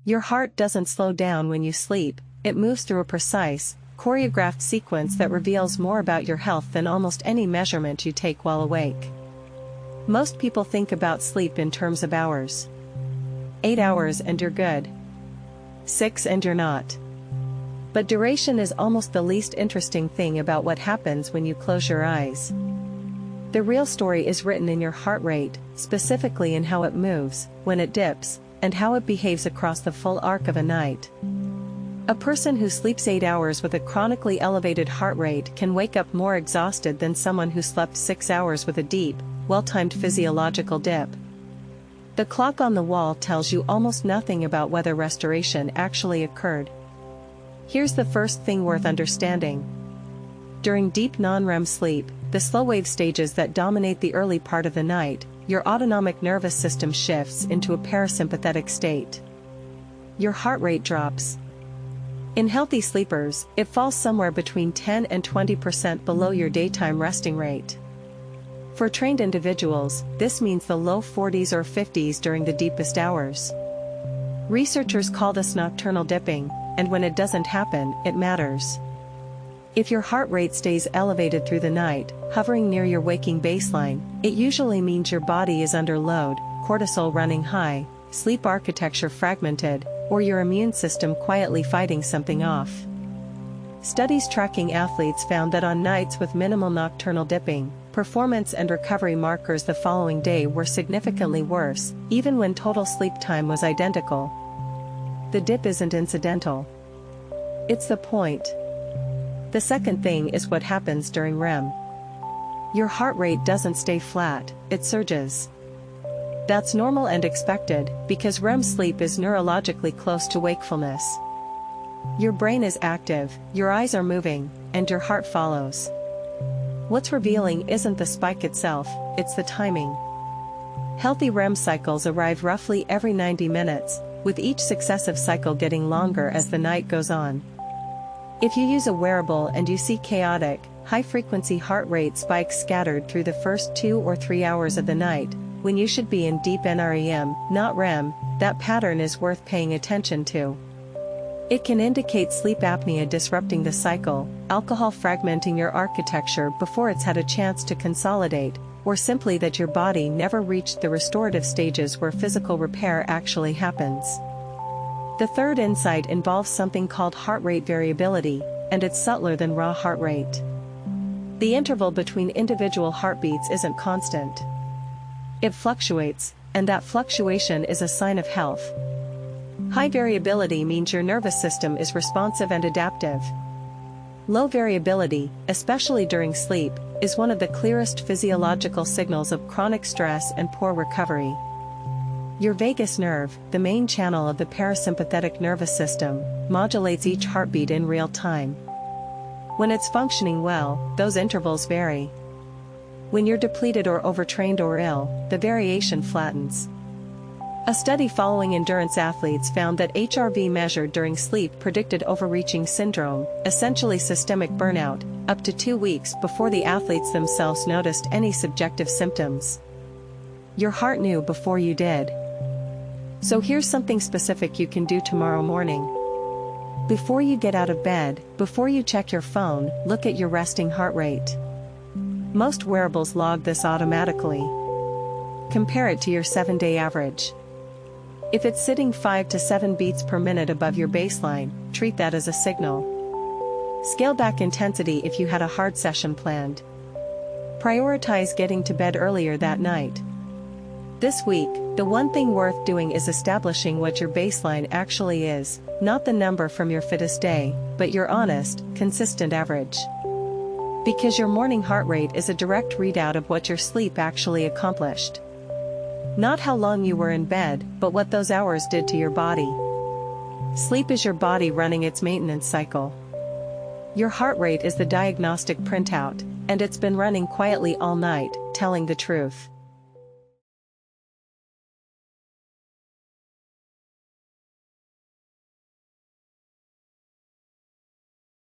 Your heart doesn't slow down when you sleep, it moves through a precise, choreographed sequence that reveals more about your health than almost any measurement you take while awake. Most people think about sleep in terms of hours. 8 hours and you're good. 6 and you're not. But duration is almost the least interesting thing about what happens when you close your eyes. The real story is written in your heart rate, specifically in how it moves, when it dips, and how it behaves across the full arc of a night. A person who sleeps 8 hours with a chronically elevated heart rate can wake up more exhausted than someone who slept 6 hours with a deep, well-timed physiological dip. The clock on the wall tells you almost nothing about whether restoration actually occurred. Here's the first thing worth understanding. During deep non-REM sleep, the slow-wave stages that dominate the early part of the night, your autonomic nervous system shifts into a parasympathetic state. Your heart rate drops. In healthy sleepers, it falls somewhere between 10 and 20% below your daytime resting rate. For trained individuals, this means the low 40s or 50s during the deepest hours. Researchers call this nocturnal dipping, and when it doesn't happen, it matters. If your heart rate stays elevated through the night, hovering near your waking baseline, it usually means your body is under load, cortisol running high, sleep architecture fragmented, or your immune system quietly fighting something off. Studies tracking athletes found that on nights with minimal nocturnal dipping, performance and recovery markers the following day were significantly worse, even when total sleep time was identical. The dip isn't incidental. It's the point. The second thing is what happens during REM. Your heart rate doesn't stay flat, it surges. That's normal and expected, because REM sleep is neurologically close to wakefulness. Your brain is active, your eyes are moving, and your heart follows. What's revealing isn't the spike itself, it's the timing. Healthy REM cycles arrive roughly every 90 minutes, with each successive cycle getting longer as the night goes on. If you use a wearable and you see chaotic, high-frequency heart rate spikes scattered through the first 2 or 3 hours of the night, when you should be in deep NREM, not REM, that pattern is worth paying attention to. It can indicate sleep apnea disrupting the cycle, alcohol fragmenting your architecture before it's had a chance to consolidate, or simply that your body never reached the restorative stages where physical repair actually happens. The third insight involves something called heart rate variability, and it's subtler than raw heart rate. The interval between individual heartbeats isn't constant. It fluctuates, and that fluctuation is a sign of health. High variability means your nervous system is responsive and adaptive. Low variability, especially during sleep, is one of the clearest physiological signals of chronic stress and poor recovery. Your vagus nerve, the main channel of the parasympathetic nervous system, modulates each heartbeat in real time. When it's functioning well, those intervals vary. When you're depleted or overtrained or ill, the variation flattens. A study following endurance athletes found that HRV measured during sleep predicted overreaching syndrome, essentially systemic burnout, up to 2 weeks before the athletes themselves noticed any subjective symptoms. Your heart knew before you did. So here's something specific you can do tomorrow morning. Before you get out of bed, before you check your phone, look at your resting heart rate. Most wearables log this automatically. Compare it to your 7-day average. If it's sitting 5 to 7 beats per minute above your baseline, treat that as a signal. Scale back intensity if you had a hard session planned. Prioritize getting to bed earlier that night. This week, the one thing worth doing is establishing what your baseline actually is, not the number from your fittest day, but your honest, consistent average. Because your morning heart rate is a direct readout of what your sleep actually accomplished. Not how long you were in bed, but what those hours did to your body. Sleep is your body running its maintenance cycle. Your heart rate is the diagnostic printout, and it's been running quietly all night, telling the truth.